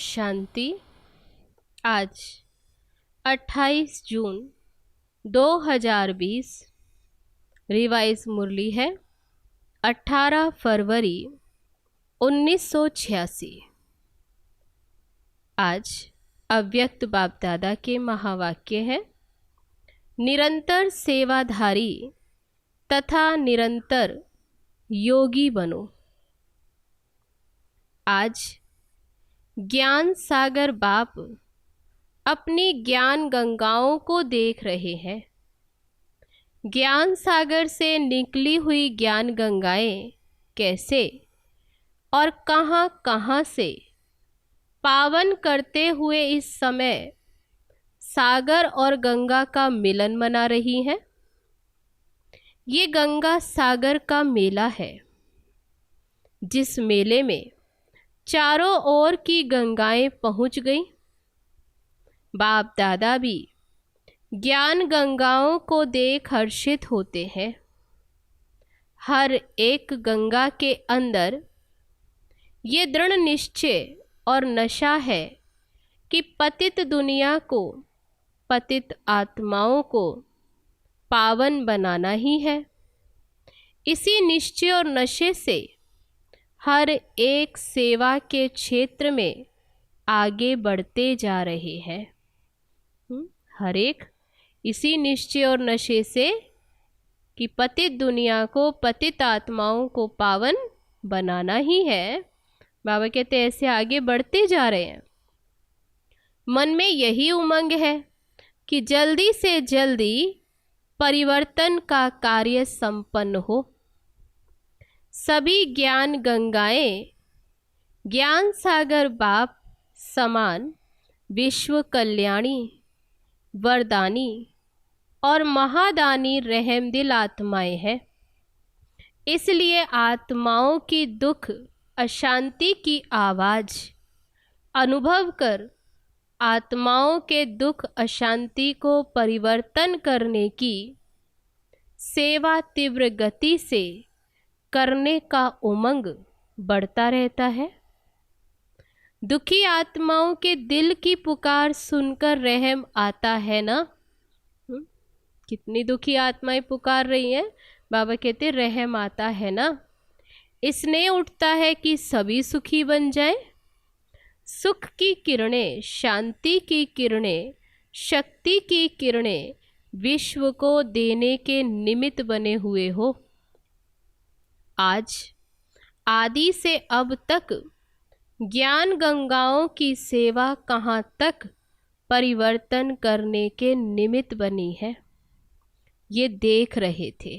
शांति। आज 28 जून 2020 रिवाइज मुरली है 18 फरवरी 1986। आज अव्यक्त बाप दादा के महावाक्य है, निरंतर सेवाधारी तथा निरंतर योगी बनो। आज ज्ञान सागर बाप अपनी ज्ञान गंगाओं को देख रहे हैं। ज्ञान सागर से निकली हुई ज्ञान गंगाएं कैसे और कहां कहां से पावन करते हुए इस समय सागर और गंगा का मिलन मना रही हैं। ये गंगा सागर का मेला है, जिस मेले में चारों ओर की गंगाएं पहुंच गईं। बाप दादा भी ज्ञान गंगाओं को देख हर्षित होते हैं। हर एक गंगा के अंदर ये दृढ़ निश्चय और नशा है कि पतित दुनिया को, पतित आत्माओं को पावन बनाना ही है। इसी निश्चय और नशे से हर एक सेवा के क्षेत्र में आगे बढ़ते जा रहे हैं। हर एक इसी निश्चय और नशे से कि पतित दुनिया को, पतित आत्माओं को पावन बनाना ही है। बाबा कहते ऐसे आगे बढ़ते जा रहे हैं। मन में यही उमंग है कि जल्दी से जल्दी परिवर्तन का कार्य संपन्न हो। सभी ज्ञान गंगाएं ज्ञान सागर बाप समान विश्व कल्याणी, वरदानी और महादानी रहमदिल आत्माएं हैं। इसलिए आत्माओं की दुख अशांति की आवाज अनुभव कर आत्माओं के दुख अशांति को परिवर्तन करने की सेवा तीव्र गति से करने का उमंग बढ़ता रहता है। दुखी आत्माओं के दिल की पुकार सुनकर रहम आता है ना। कितनी दुखी आत्माएं पुकार रही हैं, बाबा कहते रहम आता है ना। स्नेह उठता है कि सभी सुखी बन जाएं। सुख की किरणें, शांति की किरणें, शक्ति की किरणें विश्व को देने के निमित्त बने हुए हो। आज आदि से अब तक ज्ञान गंगाओं की सेवा कहाँ तक परिवर्तन करने के निमित्त बनी है, ये देख रहे थे।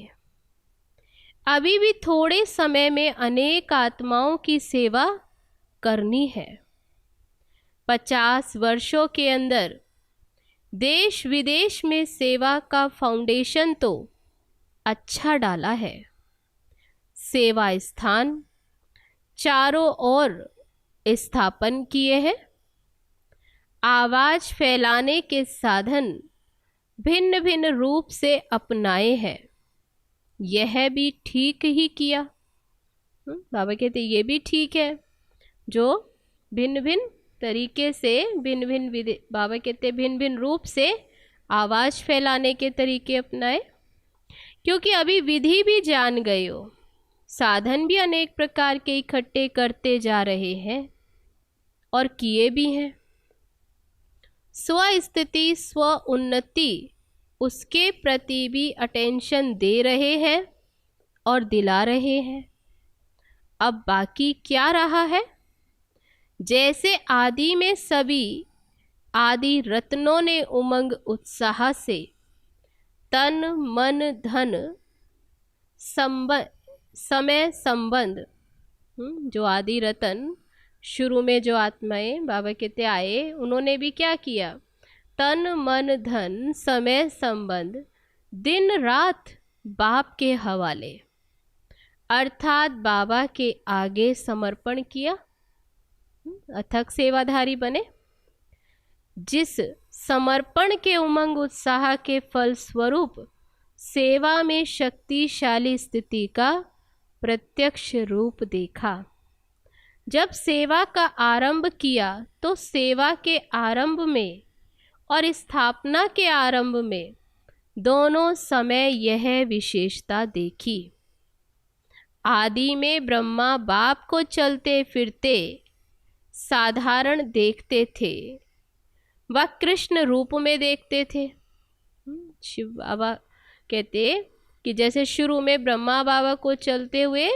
अभी भी थोड़े समय में अनेक आत्माओं की सेवा करनी है। 50 वर्षों के अंदर देश विदेश में सेवा का फाउंडेशन तो अच्छा डाला है। सेवा स्थान चारों ओर स्थापन किए हैं। आवाज फैलाने के साधन भिन्न भिन्न रूप से अपनाए हैं। यह भी ठीक ही किया। बाबा कहते ये भी ठीक है, जो भिन्न भिन्न तरीके से, भिन्न भिन्न बाबा कहते भिन्न भिन्न रूप से आवाज फैलाने के तरीके अपनाए। क्योंकि अभी विधि भी जान गए हो, साधन भी अनेक प्रकार के इकट्ठे करते जा रहे हैं और किए भी हैं। स्व स्थिति, स्व उन्नति, उसके प्रति भी अटेंशन दे रहे हैं और दिला रहे हैं। अब बाकी क्या रहा है? जैसे आदि में सभी आदि रत्नों ने उमंग उत्साह से तन मन धन समय संबंध, जो आदि रतन शुरू में जो आत्माएं बाबा कहते आए, उन्होंने भी क्या किया? तन मन धन समय संबंध दिन रात बाप के हवाले, अर्थात बाबा के आगे समर्पण किया। अथक सेवाधारी बने। जिस समर्पण के उमंग उत्साह के फल स्वरूप सेवा में शक्तिशाली स्थिति का प्रत्यक्ष रूप देखा, जब सेवा का आरंभ किया तो सेवा के आरंभ में और स्थापना के आरंभ में दोनों समय यह विशेषता देखी। आदि में ब्रह्मा बाप को चलते फिरते साधारण देखते थे, वह कृष्ण रूप में देखते थे। शिव बाबा कहते कि जैसे शुरू में ब्रह्मा बाबा को चलते हुए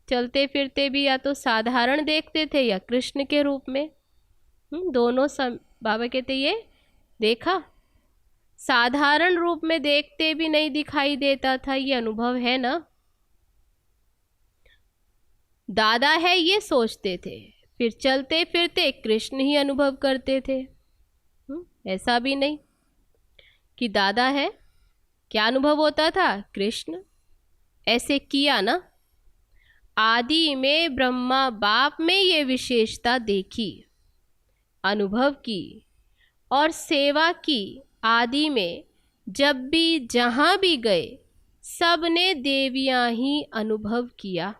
चलते फिरते भी या तो साधारण देखते थे या कृष्ण के रूप में। दोनों बाबा कहते ये देखा, साधारण रूप में देखते भी नहीं दिखाई देता था, ये अनुभव है ना। दादा है ये सोचते थे, फिर चलते फिरते कृष्ण ही अनुभव करते थे। ऐसा भी नहीं कि दादा है, क्या अनुभव होता था? कृष्ण। ऐसे किया ना। आदि में ब्रह्मा बाप में ये विशेषता देखी, अनुभव की, और सेवा की। आदि में जब भी जहाँ भी गए सबने देवियाँ ही अनुभव किया।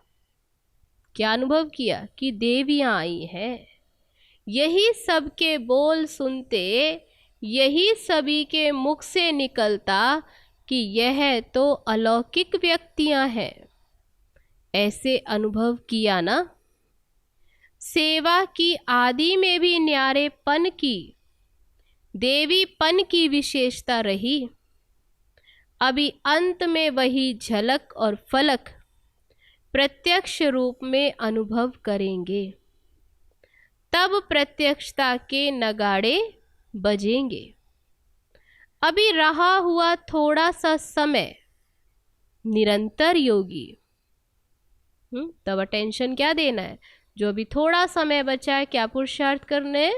क्या अनुभव किया? कि देवियाँ आई हैं। यही सबके बोल सुनते, यही सभी के मुख से निकलता कि यह तो अलौकिक व्यक्तियाँ हैं। ऐसे अनुभव किया ना। सेवा की आदि में भी न्यारेपन की, देवीपन की विशेषता रही। अभी अंत में वही झलक और फलक प्रत्यक्ष रूप में अनुभव करेंगे। तब प्रत्यक्षता के नगाड़े बजेंगे। अभी रहा हुआ थोड़ा सा समय निरंतर योगी, तब अटेंशन क्या देना है? जो भी थोड़ा समय बचा है, क्या पुरुषार्थ करने?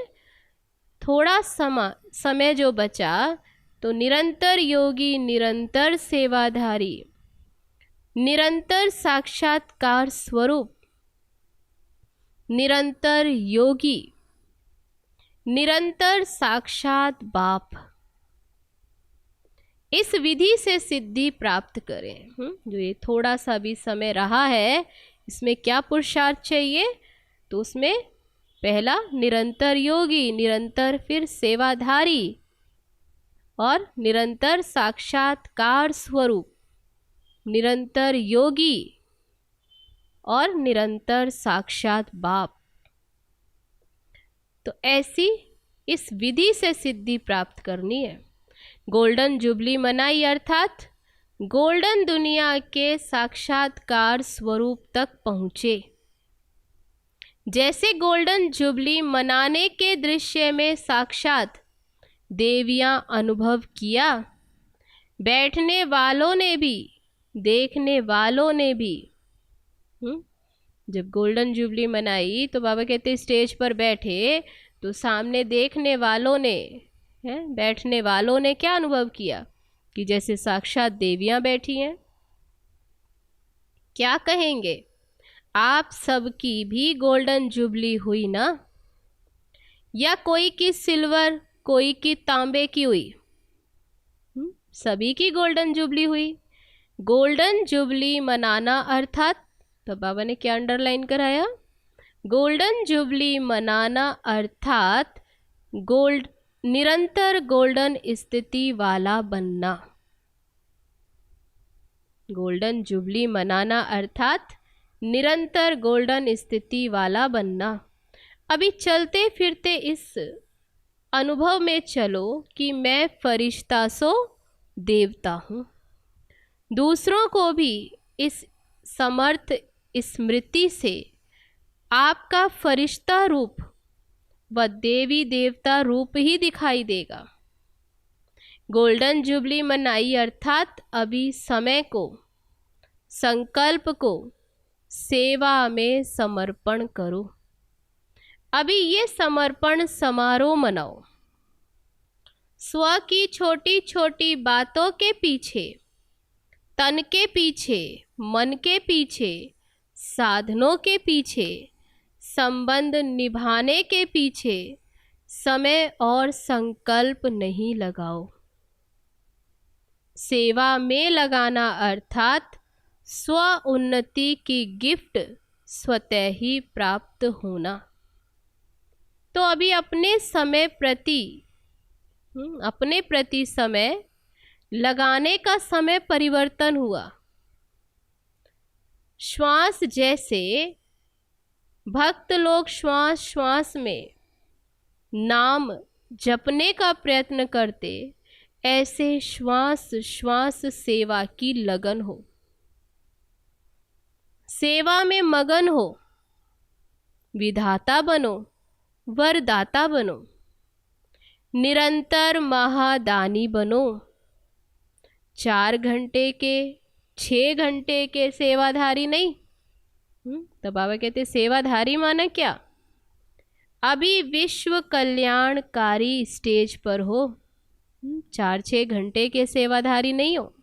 थोड़ा समय जो बचा तो निरंतर योगी, निरंतर सेवाधारी, निरंतर साक्षात्कार स्वरूप, निरंतर योगी, निरंतर साक्षात बाप, इस विधि से सिद्धि प्राप्त करें। जो ये थोड़ा सा भी समय रहा है, इसमें क्या पुरुषार्थ चाहिए? तो उसमें पहला निरंतर योगी, निरंतर फिर सेवाधारी और निरंतर साक्षात्कार स्वरूप, निरंतर योगी और निरंतर साक्षात बाप। तो ऐसी इस विधि से सिद्धि प्राप्त करनी है। गोल्डन जुबली मनाई अर्थात गोल्डन दुनिया के साक्षात्कार स्वरूप तक पहुँचे। जैसे गोल्डन जुबली मनाने के दृश्य में साक्षात देवियां अनुभव किया, बैठने वालों ने भी, देखने वालों ने भी। जब गोल्डन जुबली मनाई तो बाबा कहते स्टेज पर बैठे तो सामने देखने वालों ने, बैठने वालों ने क्या अनुभव किया? कि जैसे साक्षात देवियां बैठी हैं। क्या कहेंगे? आप सबकी भी गोल्डन जुबली हुई ना? या कोई की सिल्वर, कोई की तांबे की हुई? सभी की गोल्डन जुबली हुई। गोल्डन जुबली मनाना अर्थात, तो बाबा ने क्या अंडरलाइन कराया? गोल्डन जुबली मनाना अर्थात निरंतर गोल्डन स्थिति वाला बनना। गोल्डन जुबली मनाना अर्थात निरंतर गोल्डन स्थिति वाला बनना। अभी चलते फिरते इस अनुभव में चलो कि मैं फरिश्ता सो देवता हूँ। दूसरों को भी इस समर्थ स्मृति से आपका फरिश्ता रूप व देवी देवता रूप ही दिखाई देगा। गोल्डन जुबली मनाई अर्थात अभी समय को, संकल्प को सेवा में समर्पण करो। अभी ये समर्पण समारोह मनाओ। स्व की छोटी छोटी बातों के पीछे, तन के पीछे, मन के पीछे, साधनों के पीछे, संबंध निभाने के पीछे समय और संकल्प नहीं लगाओ। सेवा में लगाना अर्थात स्व उन्नति की गिफ्ट स्वतः ही प्राप्त होना। तो अभी अपने प्रति समय लगाने का समय परिवर्तन हुआ। श्वास जैसे भक्त लोग श्वास श्वास में नाम जपने का प्रयत्न करते, ऐसे श्वास श्वास सेवा की लगन हो, सेवा में मगन हो, विधाता बनो, वरदाता बनो, निरंतर महादानी बनो। 4 घंटे के 6 घंटे के सेवाधारी नहीं। तो बाबा कहते सेवाधारी माना क्या? अभी विश्व कल्याणकारी स्टेज पर हो, 4-6 घंटे के सेवाधारी नहीं हो,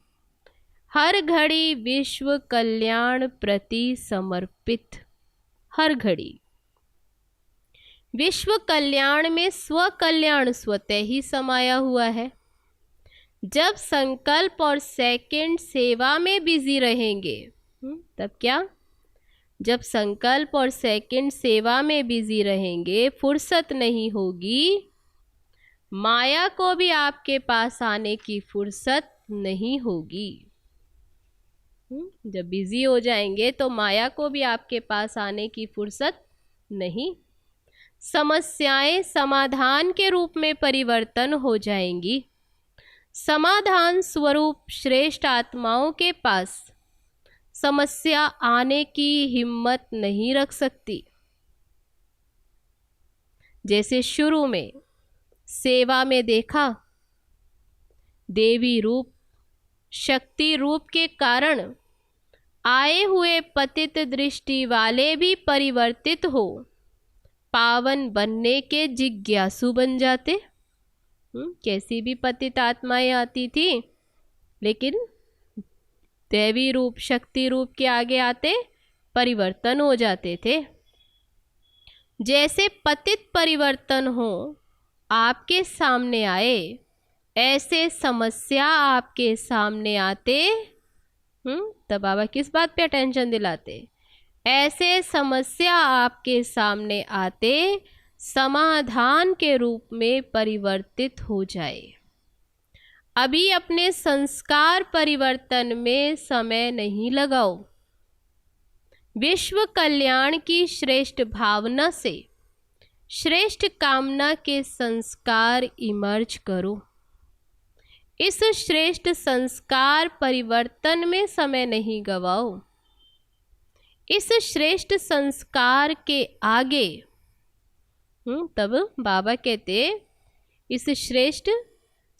हर घड़ी विश्व कल्याण प्रति समर्पित। हर घड़ी विश्व कल्याण में स्व कल्याण स्वतः ही समाया हुआ है। जब संकल्प और सेकंड सेवा में बिजी रहेंगे, तब क्या? जब संकल्प और सेकंड सेवा में बिजी रहेंगे, फुर्सत नहीं होगी, माया को भी आपके पास आने की फुर्सत नहीं होगी। जब बिजी हो जाएंगे तो माया को भी आपके पास आने की फुर्सत नहीं। समस्याएं समाधान के रूप में परिवर्तन हो जाएंगी। समाधान स्वरूप श्रेष्ठ आत्माओं के पास समस्या आने की हिम्मत नहीं रख सकती। जैसे शुरू में सेवा में देखा, देवी रूप शक्ति रूप के कारण आए हुए पतित दृष्टि वाले भी परिवर्तित हो पावन बनने के जिज्ञासु बन जाते। कैसी भी पतित आत्माएं आती थी, लेकिन देवी रूप शक्ति रूप के आगे आते परिवर्तन हो जाते थे। जैसे पतित परिवर्तन हो आपके सामने आए, ऐसे समस्या आपके सामने आते, तब बाबा किस बात पे अटेंशन दिलाते? ऐसे समस्या आपके सामने आते समाधान के रूप में परिवर्तित हो जाए। अभी अपने संस्कार परिवर्तन में समय नहीं लगाओ। विश्व कल्याण की श्रेष्ठ भावना से श्रेष्ठ कामना के संस्कार इमर्ज करो। इस श्रेष्ठ संस्कार परिवर्तन में समय नहीं गवाओ। इस श्रेष्ठ संस्कार के आगे तब बाबा कहते इस श्रेष्ठ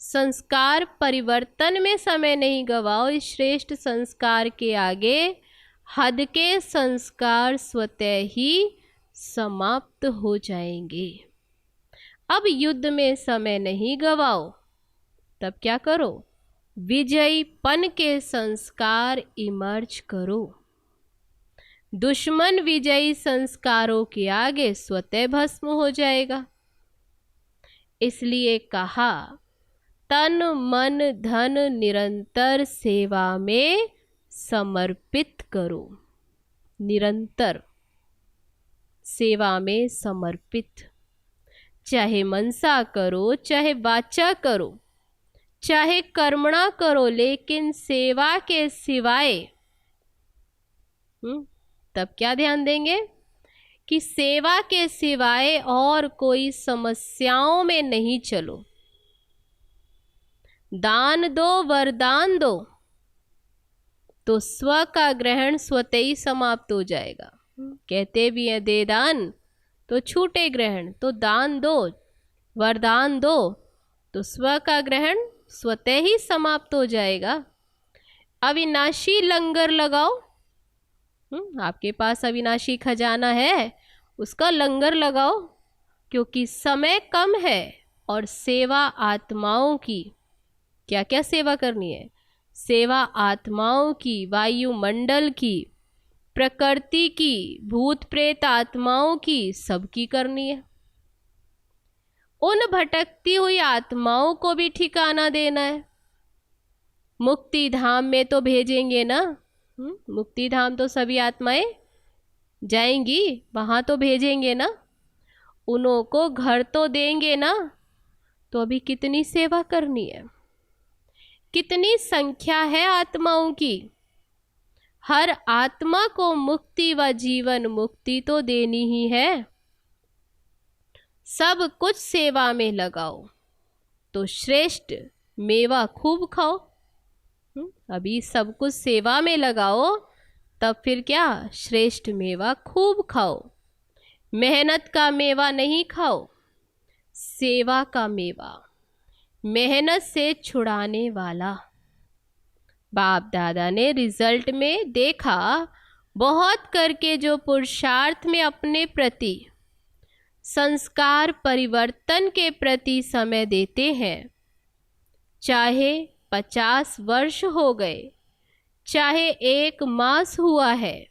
संस्कार परिवर्तन में समय नहीं गवाओ। इस श्रेष्ठ संस्कार के आगे हद के संस्कार स्वतः ही समाप्त हो जाएंगे। अब युद्ध में समय नहीं गवाओ। तब क्या करो? विजयीपन के संस्कार इमर्ज करो। दुश्मन विजयी संस्कारों के आगे स्वतः भस्म हो जाएगा। इसलिए कहा, तन मन धन निरंतर सेवा में समर्पित करो। निरंतर सेवा में समर्पित, चाहे मनसा करो, चाहे वाचा करो, चाहे कर्मणा करो, लेकिन सेवा के सिवाय तब क्या ध्यान देंगे कि सेवा के सिवाय और कोई समस्याओं में नहीं चलो। दान दो, वरदान दो, तो स्व का ग्रहण स्वतः ही समाप्त हो जाएगा। कहते भी हैं दे दान तो छूटे ग्रहण, तो दान दो, वरदान दो, तो स्व का ग्रहण स्वतः ही समाप्त हो जाएगा। अविनाशी लंगर लगाओ। आपके पास अविनाशी खजाना है, उसका लंगर लगाओ, क्योंकि समय कम है और सेवा आत्माओं की। क्या क्या सेवा करनी है? सेवा आत्माओं की, वायुमंडल की, प्रकृति की, भूत प्रेत आत्माओं की, सबकी करनी है। उन भटकती हुई आत्माओं को भी ठिकाना देना है। मुक्ति धाम में तो भेजेंगे ना, मुक्ति धाम तो सभी आत्माएं जाएंगी, वहाँ तो भेजेंगे ना, उन्हों को घर तो देंगे ना। तो अभी कितनी सेवा करनी है, कितनी संख्या है आत्माओं की। हर आत्मा को मुक्ति व जीवन मुक्ति तो देनी ही है। सब कुछ सेवा में लगाओ तो श्रेष्ठ मेवा खूब खाओ। अभी सब कुछ सेवा में लगाओ, तब फिर क्या, श्रेष्ठ मेवा खूब खाओ। मेहनत का मेवा नहीं खाओ, सेवा का मेवा, मेहनत से छुड़ाने वाला। बाप दादा ने रिजल्ट में देखा, बहुत करके जो पुरुषार्थ में अपने प्रति संस्कार परिवर्तन के प्रति समय देते हैं, चाहे 50 वर्ष हो गए, चाहे 1 मास हुआ है,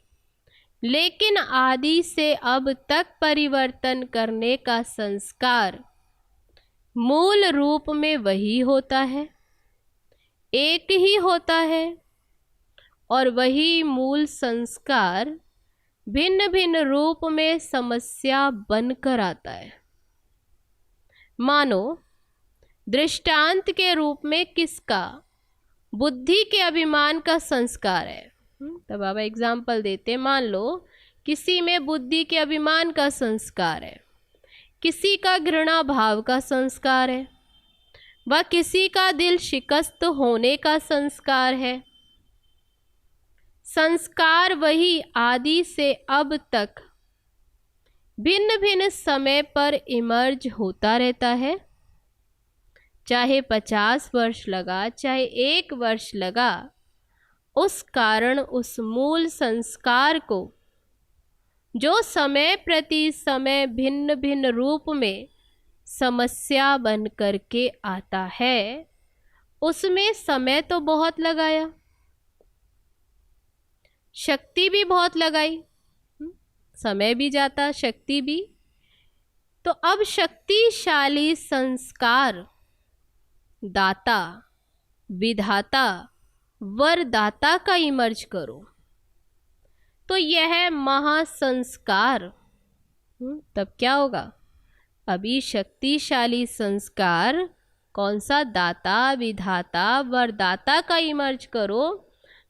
लेकिन आदि से अब तक परिवर्तन करने का संस्कार मूल रूप में वही होता है, एक ही होता है। और वही मूल संस्कार भिन्न भिन्न रूप में समस्या बनकर आता है। मानो दृष्टांत के रूप में किसका, बुद्धि के अभिमान का संस्कार है। तब बाबा एग्जाम्पल देते, मान लो किसी में बुद्धि के अभिमान का संस्कार है, किसी का घृणा भाव का संस्कार है, व किसी का दिल शिकस्त होने का संस्कार है। संस्कार वही आदि से अब तक भिन्न भिन्न समय पर इमर्ज होता रहता है। चाहे 50 वर्ष लगा, चाहे 1 वर्ष लगा, उस कारण उस मूल संस्कार को जो समय प्रति समय भिन्न भिन्न रूप में समस्या बन करके आता है, उसमें समय तो बहुत लगाया, शक्ति भी बहुत लगाई, समय भी जाता, शक्ति भी। तो अब शक्तिशाली संस्कार दाता, विधाता, वरदाता का इमर्ज करो, तो यह महासंस्कार तब क्या होगा। अभी शक्तिशाली संस्कार कौन सा, दाता, विधाता, वरदाता का इमर्ज करो,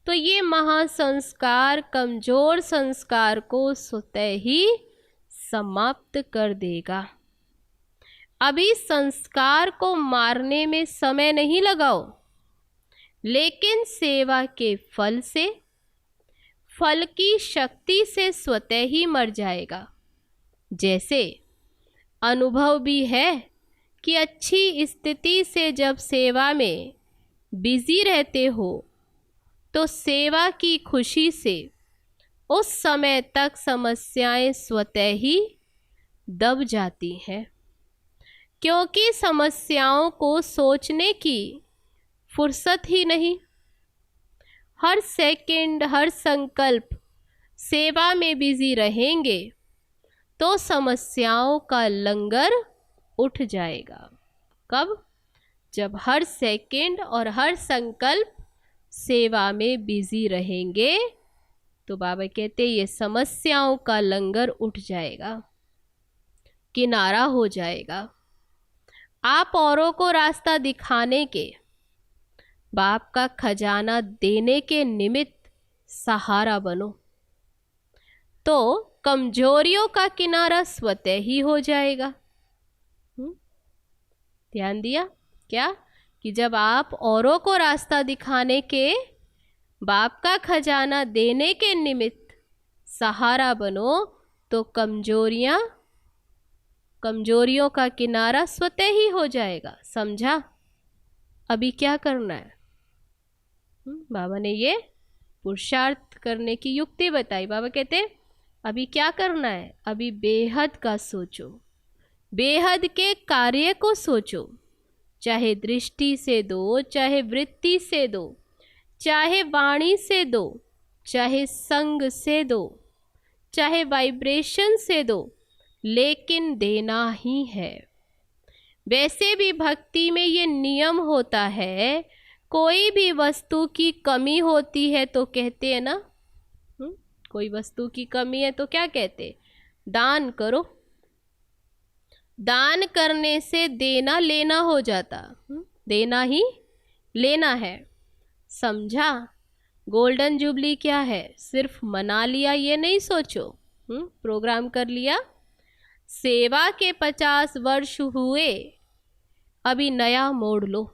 तो ये महासंस्कार कमजोर संस्कार को स्वतः ही समाप्त कर देगा। अभी संस्कार को मारने में समय नहीं लगाओ, लेकिन सेवा के फल से, फल की शक्ति से स्वतः ही मर जाएगा। जैसे अनुभव भी है कि अच्छी स्थिति से जब सेवा में बिजी रहते हो, तो सेवा की खुशी से उस समय तक समस्याएं स्वतः ही दब जाती हैं, क्योंकि समस्याओं को सोचने की फुर्सत ही नहीं। हर सेकंड, हर संकल्प सेवा में बिजी रहेंगे तो समस्याओं का लंगर उठ जाएगा। कब? जब हर सेकंड और हर संकल्प सेवा में बिजी रहेंगे, तो बाबा कहते ये समस्याओं का लंगर उठ जाएगा, किनारा हो जाएगा। आप औरों को रास्ता दिखाने के, बाप का खजाना देने के निमित्त सहारा बनो, तो कमजोरियों का किनारा स्वतः ही हो जाएगा। ध्यान दिया क्या, कि जब आप औरों को रास्ता दिखाने के, बाप का खजाना देने के निमित्त सहारा बनो, तो कमजोरियों का किनारा स्वतः ही हो जाएगा। समझा? अभी क्या करना है? बाबा ने ये पुरुषार्थ करने की युक्ति बताई। बाबा कहते अभी क्या करना है, अभी बेहद का सोचो, बेहद के कार्य को सोचो, चाहे दृष्टि से दो, चाहे वृत्ति से दो, चाहे वाणी से दो, चाहे संग से दो, चाहे वाइब्रेशन से दो, लेकिन देना ही है। वैसे भी भक्ति में ये नियम होता है, कोई भी वस्तु की कमी होती है तो कहते हैं ना, कोई वस्तु की कमी है तो क्या कहते, दान करो। दान करने से देना लेना हो जाता, देना ही लेना है। समझा? गोल्डन जुबली क्या है? सिर्फ मना लिया ये नहीं सोचो, प्रोग्राम कर लिया। सेवा के 50 वर्ष हुए, अभी नया मोड़ लो।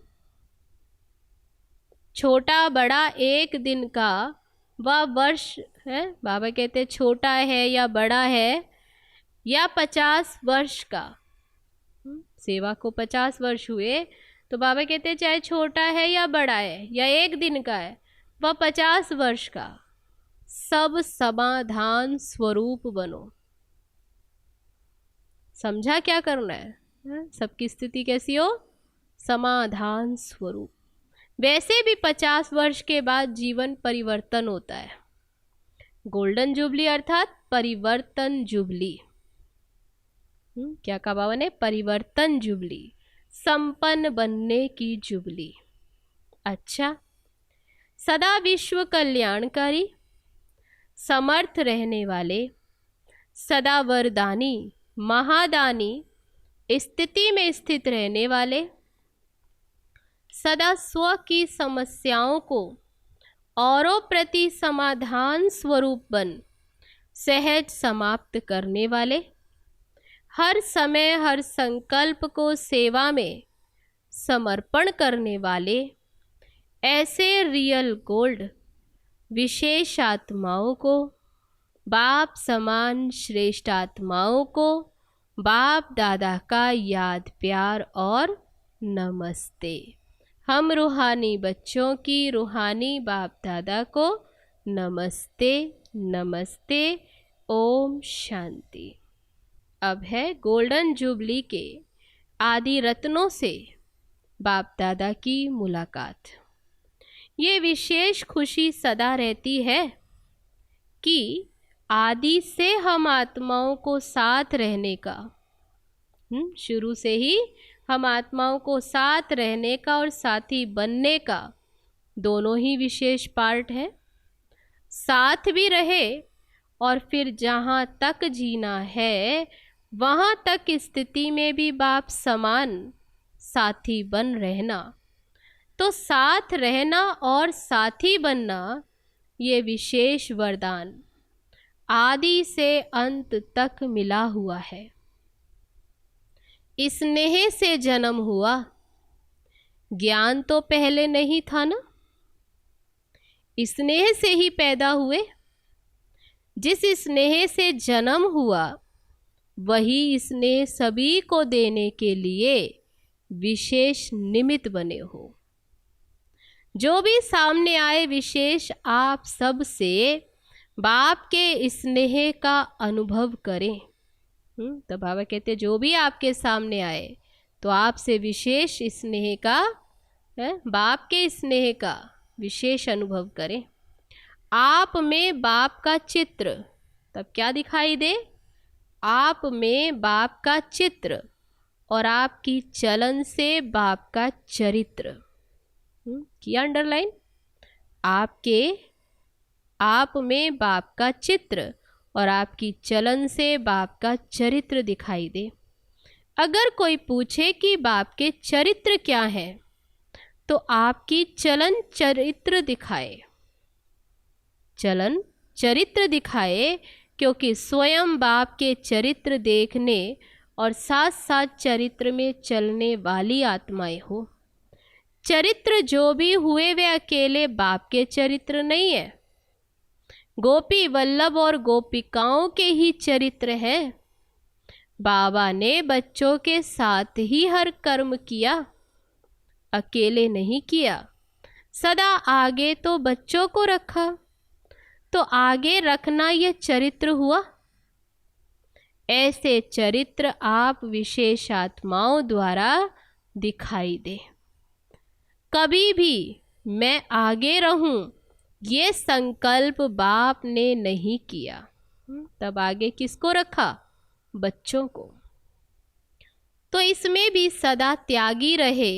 छोटा बड़ा एक दिन का वह वर्ष है, बाबा कहते छोटा है या बड़ा है या 50 वर्ष का। सेवा को 50 वर्ष हुए तो बाबा कहते चाहे छोटा है या बड़ा है या एक दिन का है, वह 50 वर्ष का, सब समाधान स्वरूप बनो। समझा क्या करना है? सबकी स्थिति कैसी हो? समाधान स्वरूप। वैसे भी 50 वर्ष के बाद जीवन परिवर्तन होता है। गोल्डन जुबली अर्थात परिवर्तन जुबली। क्या कहा बाबा ने? परिवर्तन जुबली, संपन्न बनने की जुबली। अच्छा, सदा विश्व कल्याणकारी, समर्थ रहने वाले, सदा वरदानी, महादानी, स्थिति में स्थित रहने वाले, सदा स्व की समस्याओं को औरों प्रति समाधान स्वरूप बन सहज समाप्त करने वाले, हर समय हर संकल्प को सेवा में समर्पण करने वाले, ऐसे रियल गोल्ड विशेष आत्माओं को, बाप समान श्रेष्ठ आत्माओं को बाप दादा का याद प्यार और नमस्ते। हम रूहानी बच्चों की रूहानी बाप दादा को नमस्ते नमस्ते। ओम शांति। अब है गोल्डन जुबली के आदि रत्नों से बाप दादा की मुलाकात। ये विशेष खुशी सदा रहती है कि आदि से हम आत्माओं को साथ रहने का, शुरू से ही हम आत्माओं को साथ रहने का और साथी बनने का, दोनों ही विशेष पार्ट है। साथ भी रहे और फिर जहाँ तक जीना है वहाँ तक स्थिति में भी बाप समान साथी बन रहना। तो साथ रहना और साथी बनना ये विशेष वरदान आदि से अंत तक मिला हुआ है। स्नेह से जन्म हुआ, ज्ञान तो पहले नहीं था ना। स्नेह से ही पैदा हुए। जिस स्नेह से जन्म हुआ वही स्नेह सभी को देने के लिए विशेष निमित्त बने हो। जो भी सामने आए विशेष आप सब से बाप के स्नेह का अनुभव करें। तो बाबा कहते जो भी आपके सामने आए तो आपसे विशेष स्नेह का, बाप के स्नेह का विशेष अनुभव करें। आप में बाप का चित्र, तब क्या दिखाई दे? आप में बाप का चित्र और आपकी चलन से बाप का चरित्र। किया अंडरलाइन? आप में बाप का चित्र और आपकी चलन से बाप का चरित्र दिखाई दे। अगर कोई पूछे कि बाप के चरित्र क्या है तो आपकी चलन चरित्र दिखाए। चलन चरित्र दिखाए, क्योंकि स्वयं बाप के चरित्र देखने और साथ साथ चरित्र में चलने वाली आत्माएं हो। चरित्र जो भी हुए वे अकेले बाप के चरित्र नहीं है, गोपी वल्लभ और गोपिकाओं के ही चरित्र है। बाबा ने बच्चों के साथ ही हर कर्म किया, अकेले नहीं किया। सदा आगे तो बच्चों को रखा, तो आगे रखना यह चरित्र हुआ। ऐसे चरित्र आप विशेष आत्माओं द्वारा दिखाई दे। कभी भी मैं आगे रहूं ये संकल्प बाप ने नहीं किया। तब आगे किसको रखा? बच्चों को। तो इसमें भी सदा त्यागी रहे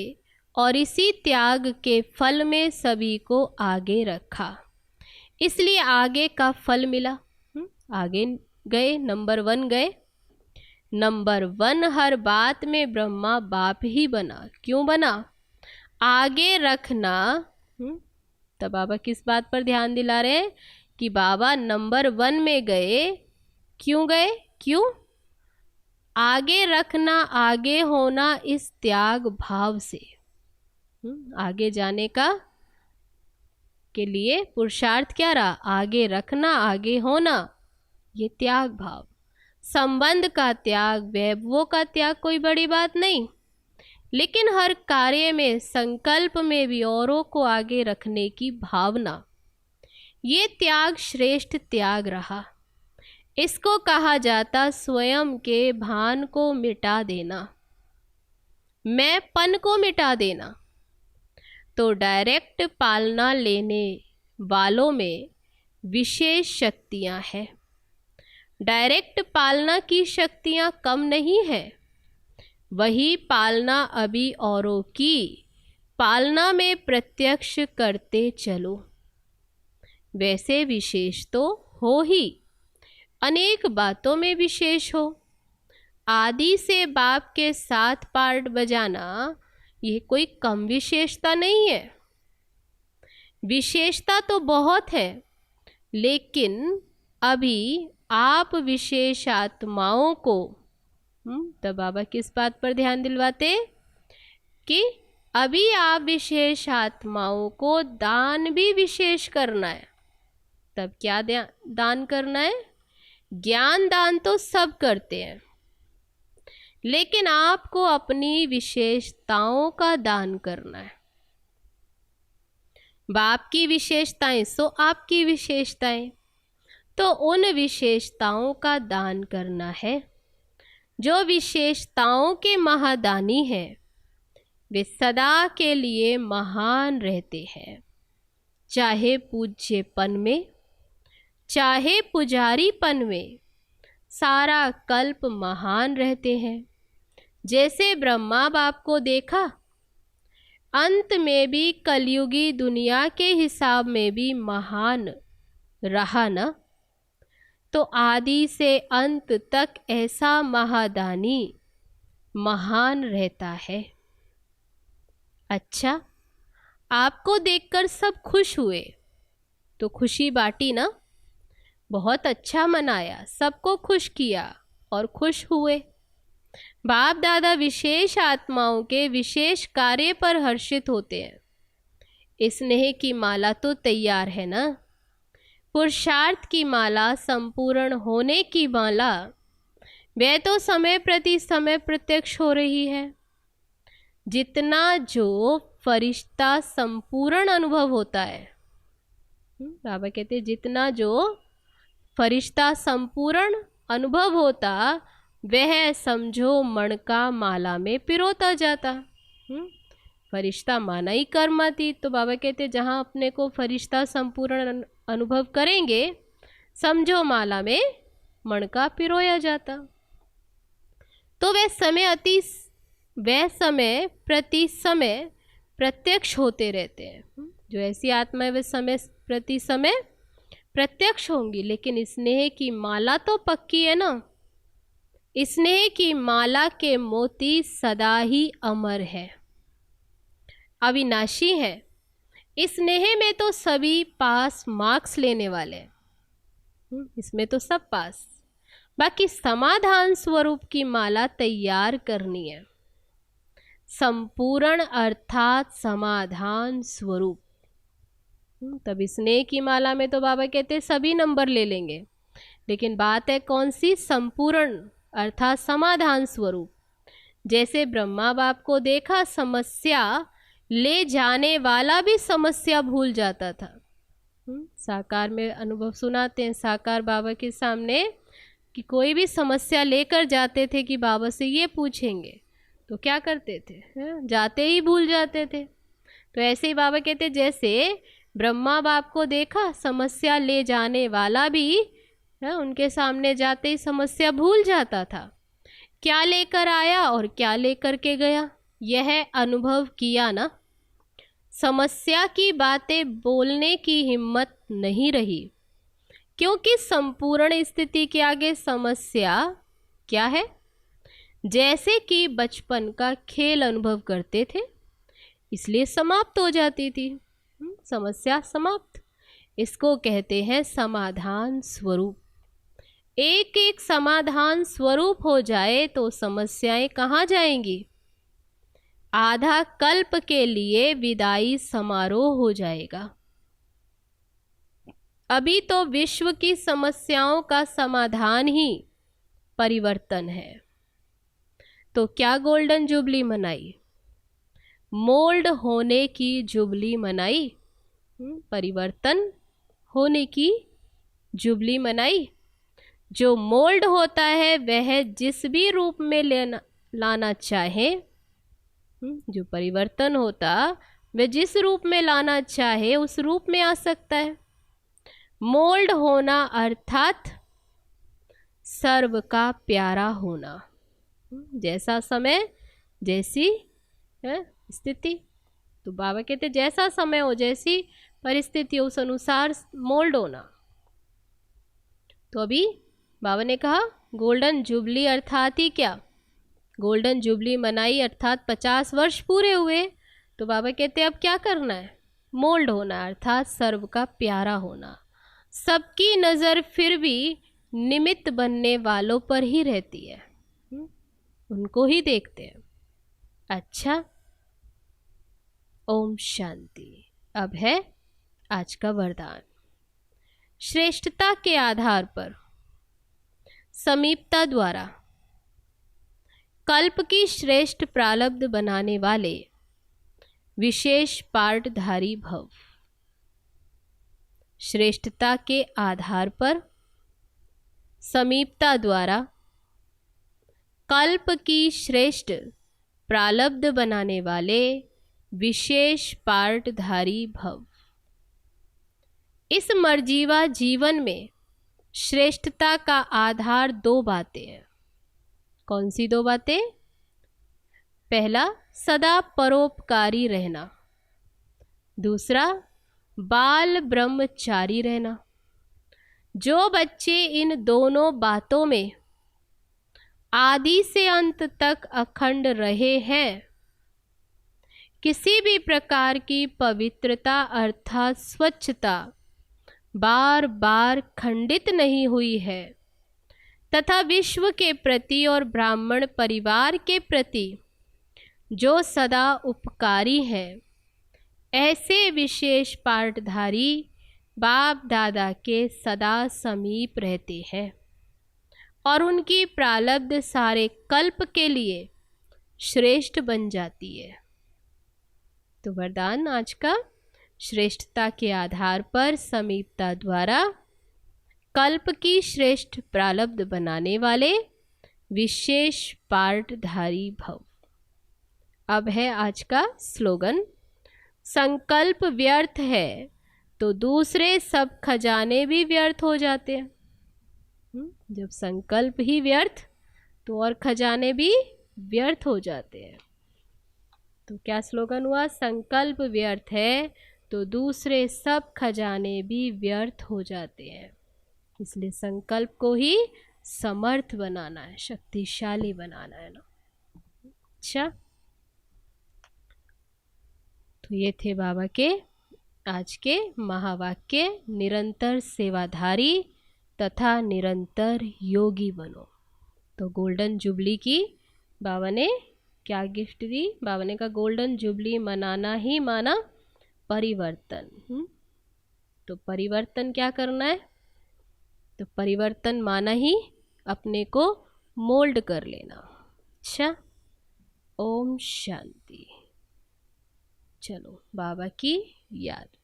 और इसी त्याग के फल में सभी को आगे रखा, इसलिए आगे का फल मिला। आगे गए, नंबर 1 गए। नंबर 1 हर बात में ब्रह्मा बाप ही बना। क्यों बना? आगे रखना। तब बाबा किस बात पर ध्यान दिला रहे हैं कि बाबा नंबर 1 में गए। क्यों गए? क्यों? आगे रखना, आगे होना इस त्याग भाव से। आगे जाने का के लिए पुरुषार्थ क्या रहा? आगे रखना, आगे होना, ये त्याग भाव। संबंध का त्याग, वैभवों का त्याग कोई बड़ी बात नहीं, लेकिन हर कार्य में, संकल्प में भी औरों को आगे रखने की भावना, ये त्याग श्रेष्ठ त्याग रहा। इसको कहा जाता स्वयं के भान को मिटा देना, मैंपन को मिटा देना। तो डायरेक्ट पालना लेने वालों में विशेष शक्तियां हैं। डायरेक्ट पालना की शक्तियां कम नहीं है, वही पालना अभी औरों की पालना में प्रत्यक्ष करते चलो। वैसे विशेष तो हो ही, अनेक बातों में विशेष हो। आदि से बाप के साथ पार्ट बजाना ये कोई कम विशेषता नहीं है। विशेषता तो बहुत है, लेकिन अभी आप विशेष आत्माओं को तो बाबा किस बात पर ध्यान दिलवाते कि अभी आप विशेष आत्माओं को दान भी विशेष करना है। तब क्या दान करना है? ज्ञान दान तो सब करते हैं, लेकिन आपको अपनी विशेषताओं का दान करना है। बाप की विशेषताएं सो आपकी विशेषताएं, तो उन विशेषताओं का दान करना है। जो विशेषताओं के महादानी हैं, वे सदा के लिए महान रहते हैं, चाहे पूज्यपन में, चाहे पुजारीपन में, सारा कल्प महान रहते हैं। जैसे ब्रह्मा बाप को देखा, अंत में भी कलयुगी दुनिया के हिसाब में भी महान रहा ना, तो आदि से अंत तक ऐसा महादानी महान रहता है। अच्छा, आपको देखकर सब खुश हुए तो खुशी बांटी ना, बहुत अच्छा मनाया, सबको खुश किया और खुश हुए। बाप दादा विशेष आत्माओं के विशेष कार्य पर हर्षित होते हैं। स्नेह की माला तो तैयार है ना, पुरुषार्थ की माला, संपूर्ण होने की माला, वह तो समय प्रति समय प्रत्यक्ष हो रही है। जितना जो फरिश्ता संपूर्ण अनुभव होता है, बाबा कहते हैं जितना जो फरिश्ता संपूर्ण अनुभव होता, वह समझो मणका माला में पिरोता जाता। फरिश्ता माना ही कर्मातीत। तो बाबा कहते हैं जहाँ अपने को फरिश्ता संपूर्ण अनुभव करेंगे, समझो माला में मणका पिरोया जाता। तो वह समय प्रति समय प्रत्यक्ष होते रहते हैं। जो ऐसी आत्मा है वे समय प्रति समय प्रत्यक्ष होंगी, लेकिन स्नेह की माला तो पक्की है ना। स्नेह की माला के मोती सदा ही अमर है, अविनाशी है। स्नेह में तो सभी पास मार्क्स लेने वाले, इसमें तो सब पास। बाकी समाधान स्वरूप की माला तैयार करनी है, संपूर्ण अर्थात समाधान स्वरूप। तब स्नेह की माला में तो बाबा कहते हैं सभी नंबर ले लेंगे, लेकिन बात है कौन सी? संपूर्ण अर्थात समाधान स्वरूप। जैसे ब्रह्मा बाप को देखा, समस्या ले जाने वाला भी समस्या भूल जाता था। साकार में अनुभव सुनाते हैं साकार बाबा के सामने कि कोई भी समस्या लेकर जाते थे कि बाबा से ये पूछेंगे, तो क्या करते थे? जाते ही भूल जाते थे। तो ऐसे ही बाबा कहते जैसे ब्रह्मा बाप को देखा, समस्या ले जाने वाला भी उनके सामने जाते ही समस्या भूल जाता था। क्या लेकर आया और क्या लेकर के गया, यह अनुभव किया ना। समस्या की बातें बोलने की हिम्मत नहीं रही, क्योंकि संपूर्ण स्थिति के आगे समस्या क्या है? जैसे कि बचपन का खेल अनुभव करते थे, इसलिए समाप्त हो जाती थी। समस्या समाप्त, इसको कहते हैं समाधान स्वरूप। एक एक समाधान स्वरूप हो जाए तो समस्याएं कहाँ जाएंगी? आधा कल्प के लिए विदाई समारोह हो जाएगा। अभी तो विश्व की समस्याओं का समाधान ही परिवर्तन है। तो क्या गोल्डन जुबली मनाई? मोल्ड होने की जुबली मनाई, परिवर्तन होने की जुबली मनाई। जो मोल्ड होता है वह जिस भी रूप में लाना चाहे, जो परिवर्तन होता वह जिस रूप में लाना चाहे उस रूप में आ सकता है। मोल्ड होना अर्थात सर्व का प्यारा होना। जैसा समय जैसी स्थिति। तो बाबा कहते जैसा समय हो, जैसी परिस्थिति, उस अनुसार मोल्ड होना। तो अभी बाबा ने कहा गोल्डन जुबली अर्थात ही क्या? गोल्डन जुबली मनाई अर्थात 50 वर्ष पूरे हुए। तो बाबा कहते अब क्या करना है? मोल्ड होना अर्थात सर्व का प्यारा होना। सबकी नज़र फिर भी निमित्त बनने वालों पर ही रहती है, उनको ही देखते हैं। अच्छा, ओम शांति। अब है आज का वरदान। श्रेष्ठता के आधार पर समीपता द्वारा कल्प की श्रेष्ठ प्रारब्ध बनाने वाले विशेष पार्टधारी भव। श्रेष्ठता के आधार पर समीपता द्वारा कल्प की श्रेष्ठ प्रारब्ध बनाने वाले विशेष पार्टधारी भव। इस मर्जीवा जीवन में श्रेष्ठता का आधार 2 बातें हैं। कौन सी 2 बातें? पहला, सदा परोपकारी रहना। दूसरा, बाल ब्रह्मचारी रहना। जो बच्चे इन दोनों बातों में आदि से अंत तक अखंड रहे हैं, किसी भी प्रकार की पवित्रता अर्थात स्वच्छता बार बार खंडित नहीं हुई है तथा विश्व के प्रति और ब्राह्मण परिवार के प्रति जो सदा उपकारी हैं, ऐसे विशेष पार्टधारी बाप दादा के सदा समीप रहते हैं और उनकी प्रारब्ध सारे कल्प के लिए श्रेष्ठ बन जाती है। तो वरदान आज का, श्रेष्ठता के आधार पर समीपता द्वारा कल्प की श्रेष्ठ प्रारब्ध बनाने वाले विशेष पार्टधारी भव। अब है आज का स्लोगन। संकल्प व्यर्थ है तो दूसरे सब खजाने भी व्यर्थ हो जाते हैं। जब संकल्प ही व्यर्थ तो और खजाने भी व्यर्थ हो जाते हैं। तो क्या स्लोगन हुआ? संकल्प व्यर्थ है तो दूसरे सब खजाने भी व्यर्थ हो जाते हैं। इसलिए संकल्प को ही समर्थ बनाना है, शक्तिशाली बनाना है ना। अच्छा, तो ये थे बाबा के आज के महावाक्य। निरंतर सेवाधारी तथा निरंतर योगी बनो। तो गोल्डन जुबली की बाबा ने क्या गिफ्ट दी? बाबा ने कहा गोल्डन जुबली मनाना ही माना परिवर्तन। तो परिवर्तन क्या करना है? तो परिवर्तन माना ही अपने को मोल्ड कर लेना। अच्छा, ओम शांति। चलो बाबा की याद में।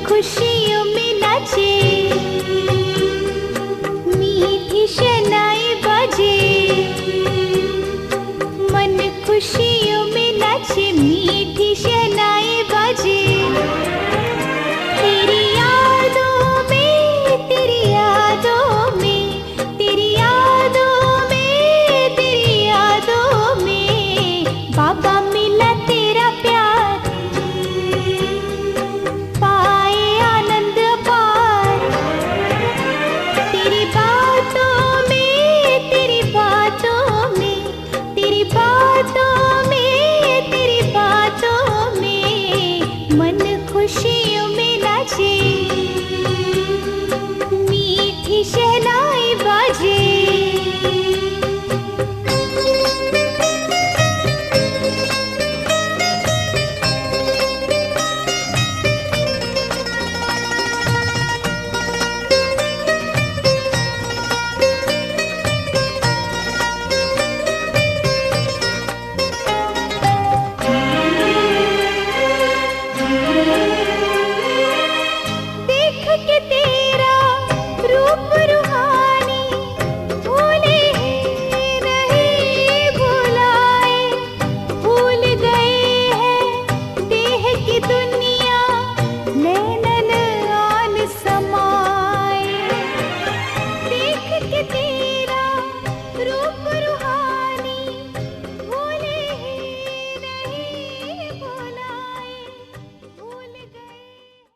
खुशियों में नाचे, मीठी शहनाई बाजे, मन खुशियों मन खुशी